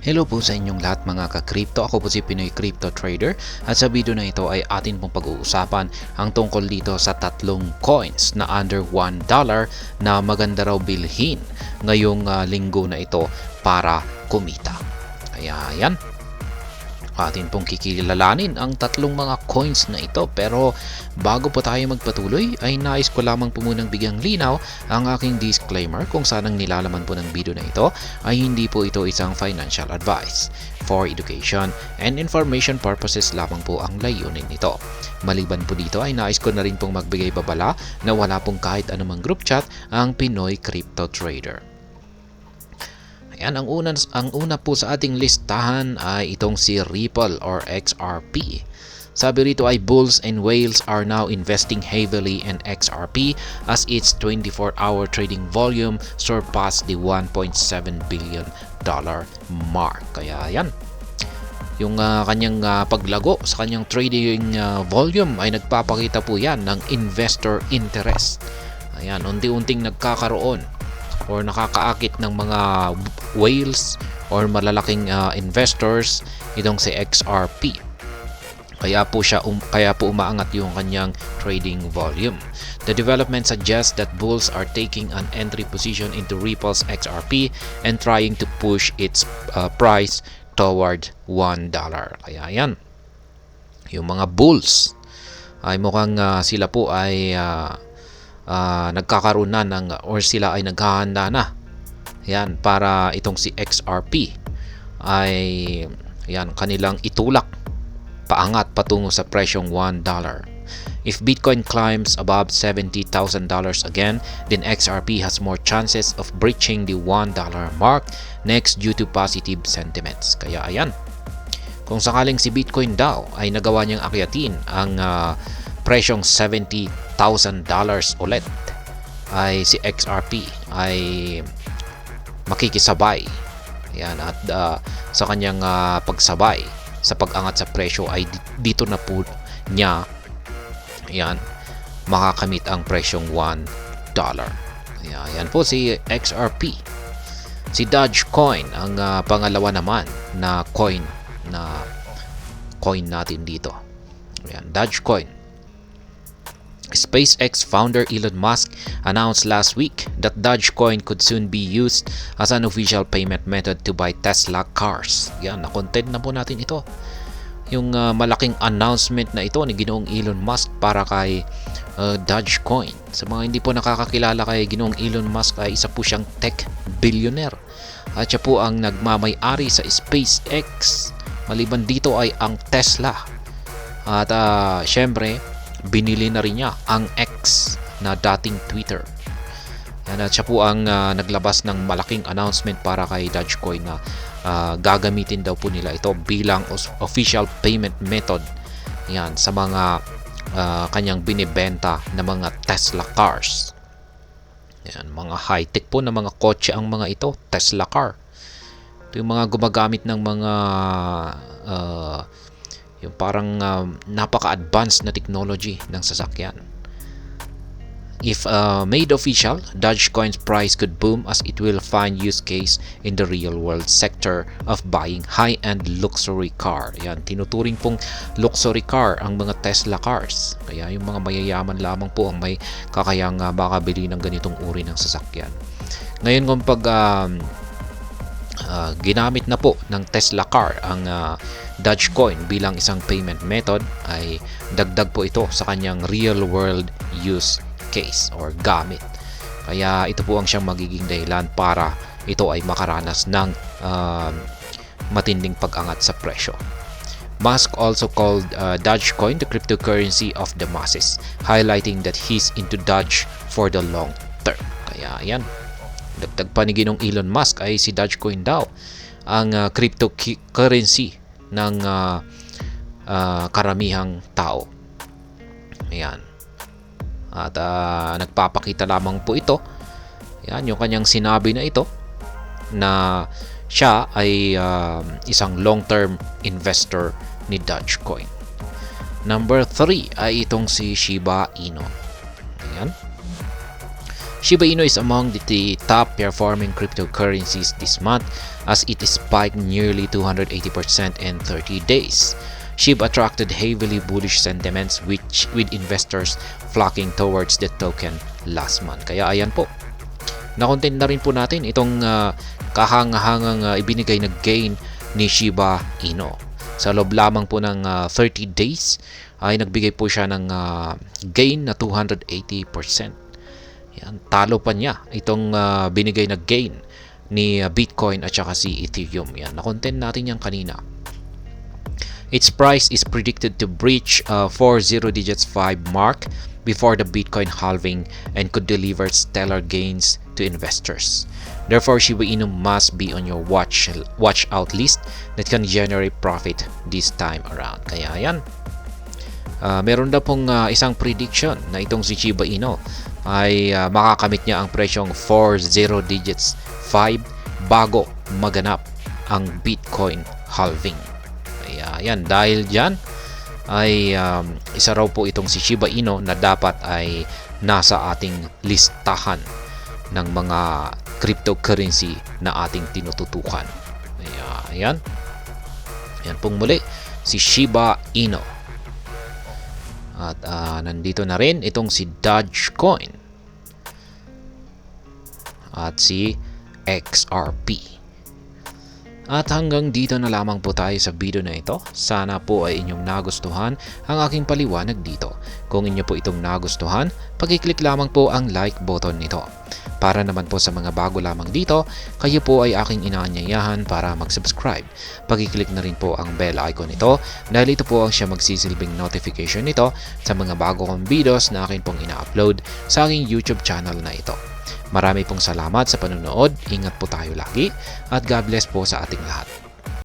Hello po sa inyong lahat mga ka-crypto. Ako po si Pinoy Crypto Trader at sa video na ito ay atin pong pag-uusapan ang tungkol dito sa tatlong coins na under $1 na maganda raw bilhin ngayong linggo na ito para kumita. Kaya yan, atin pong kikilalanin ang tatlong mga coins na ito, pero bago po tayo magpatuloy ay nais ko lamang po munang bigyang linaw ang aking disclaimer kung saan ang nilalaman po ng video na ito ay hindi po ito isang financial advice. For education and information purposes lamang po ang layunin nito. Maliban po dito ay nais ko na rin pong magbigay babala na wala pong kahit anumang group chat ang Pinoy Crypto Trader. Ayan, ang una po sa ating listahan ay itong si Ripple or XRP. Sabi rito ay bulls and whales are now investing heavily in XRP as its 24-hour trading volume surpassed the $1.7 billion mark. Kaya yan, yung kanyang paglago sa kanyang trading volume ay nagpapakita po yan ng investor interest. Ayan, unti-unting nagkakaroon or nakakaakit ng mga whales or malalaking investors itong si XRP. Kaya po umaangat yung kanyang trading volume. The development suggests that bulls are taking an entry position into Ripple's XRP and trying to push its price toward $1. Kaya yan, yung mga bulls ay mukhang sila po ay nagkakaroon na or sila ay naghahanda na yan para itong si XRP ay yan kanilang itulak paangat patungo sa presyong $1. If Bitcoin climbs above $70,000 again, then XRP has more chances of breaching the $1 mark next due to positive sentiments. Kaya ayan, kung sakaling si Bitcoin daw ay nagawa niyang akyatin ang presyong $70,000 ulit, ay si XRP ay makikisabay. Yan, at sa kanyang pagsabay sa pag-angat sa presyo ay dito na po niya yan makakamit ang presyong $1. Yan po si XRP. Si Dogecoin ang pangalawa naman na coin natin dito. Yan, Dogecoin. SpaceX founder Elon Musk announced last week that Dogecoin could soon be used as an official payment method to buy Tesla cars. Yan, na-content na po natin ito. Yung malaking announcement na ito ni Ginoong Elon Musk para kay Dogecoin. Sa mga hindi po nakakakilala kay Ginoong Elon Musk ay isa po siyang tech billionaire. At siya po ang nagmamay-ari sa SpaceX. Maliban dito ay ang Tesla. At syempre, binili na rin niya ang X na dating Twitter. Yan, at siya po ang naglabas ng malaking announcement para kay Dogecoin na gagamitin daw po nila ito bilang official payment method yan sa mga kanyang binibenta na mga Tesla cars. Yan, mga high-tech po na mga kotse ang mga ito, Tesla car. Ito yung mga gumagamit ng mga yung parang napaka-advanced na technology ng sasakyan. If made official, Dogecoin's price could boom as it will find use case in the real-world sector of buying high-end luxury car. Yan, tinuturing pong luxury car ang mga Tesla cars. Kaya yung mga mayayaman lamang po ang may kakayang makabili ng ganitong uri ng sasakyan. Ngayon kung pag ginamit na po ng Tesla car ang Dogecoin bilang isang payment method, ay dagdag po ito sa kanyang real world use case or gamit. Kaya ito po ang siyang magiging dahilan para ito ay makaranas ng matinding pag-angat sa presyo. Musk also called Dogecoin the cryptocurrency of the masses, highlighting that he's into Doge for the long term. Kaya yan, dagdag pa ni Ginong Elon Musk ay si Dogecoin daw ang cryptocurrency ng karamihang tao. Ayan. At nagpapakita lamang po ito, yan, yung kanyang sinabi na ito na siya ay isang long-term investor ni Dogecoin. Number 3 ay itong si Shiba Inu. Ayan. Shiba Inu is among the top performing cryptocurrencies this month as it spiked nearly 280% in 30 days. SHIB attracted heavily bullish sentiments with investors flocking towards the token last month. Kaya ayan po, na-content na rin po natin itong kahangahangang ibinigay na gain ni Shiba Inu. Sa loob lamang po ng 30 days ay nagbigay po siya ng gain na 280%. Yan, talo pa niya itong binigay na gain ni Bitcoin at saka si Ethereum. Yan, na-content natin yan kanina. Its price is predicted to breach 40 digits 5 mark before the Bitcoin halving and could deliver stellar gains to investors. Therefore, Shiba Inu must be on your watch out list that can generate profit this time around. Kaya yan, meron na pong isang prediction na itong si Shiba Inu ay makakamit niya ang presyong 40 digits 5 bago maganap ang Bitcoin halving. Kaya yan, dahil dyan ay isa raw po itong si Shiba Inu na dapat ay nasa ating listahan ng mga cryptocurrency na ating tinututukan. Kaya yan, yan pong muli si Shiba Inu. At nandito na rin itong si Dogecoin at si XRP. At hanggang dito na lamang po tayo sa video na ito. Sana po ay inyong nagustuhan ang aking paliwanag dito. Kung inyo po itong nagustuhan, pag-click lamang po ang like button nito. Para naman po sa mga bago lamang dito, kayo po ay aking inaanyayahan para mag-subscribe. Pag-click na rin po ang bell icon nito dahil ito po ang siya magsisilbing notification nito sa mga bago kong videos na akin pong ina-upload sa aking YouTube channel na ito. Marami pong salamat sa panonood, ingat po tayo lagi, at God bless po sa ating lahat.